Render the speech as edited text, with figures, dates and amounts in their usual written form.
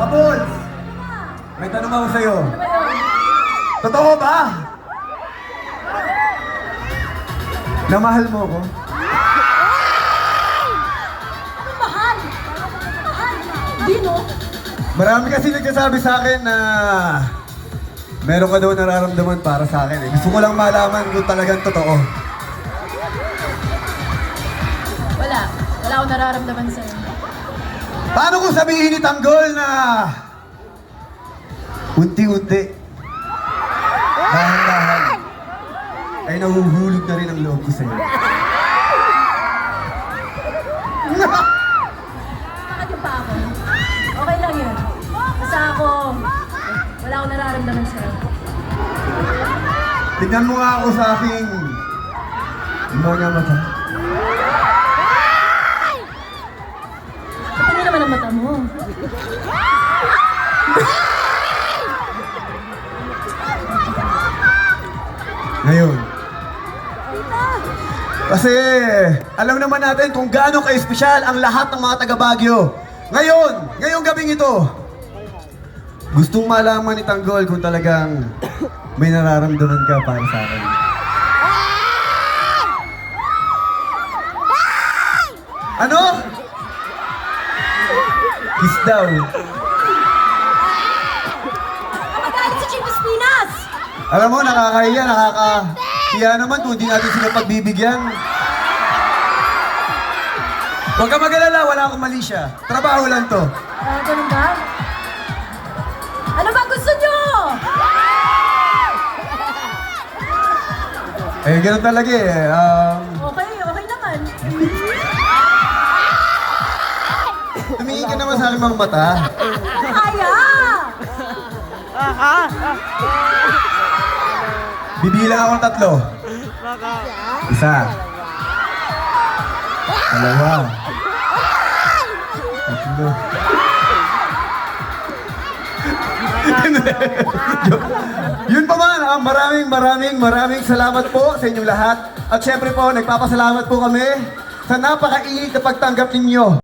Papuls! May tanong ako sa'yo. Totoo ba? Namahal mo ko? Ano mahal? Mahal? Di no? Marami kasi nagsasabi sa akin na meron ka daw nararamdaman para sa akin. Gusto ko lang malaman kung talagang totoo. Wala. Wala akong nararamdaman sa'yo. Paano kung sabihin ni Tanggol na unti-unti, dahan-dahan, ay nahuhulog na rin ang loob ko sa'yo? Bakit pa ako? Okay lang yun. Basta ako, wala akong nararamdaman sa'yo. Tingnan mo nga ako sa aking mga mata. Ano naman ang mata mo? Ngayon. Kasi alam naman natin kung gaano ka-espesyal ang lahat ng mga taga-Baguio. Ngayong gabing ito, gustong malaman ni Tanggol kung talagang may nararamdaman ka para sa akin. Ano? Kiss daw. Magalit si Chico Espinas! Alam mo, nakakahiya, nakakahiya naman kung hindi natin sila pagbibigyan. Huwag ka mag-alala, wala akong mali siya. Trabaho lang to. Ganun ba? Ano ba gusto nyo? Eh, ganun talaga eh. Okay naman. Tumingin ka naman sa aking mga mata. Kaya! Bibilang akong 3. Isa. Dalawa. Tatlo. Yun pa man, maraming salamat po sa inyong lahat. At syempre po, nagpapasalamat po kami sa napakainit na pagtanggap ninyo.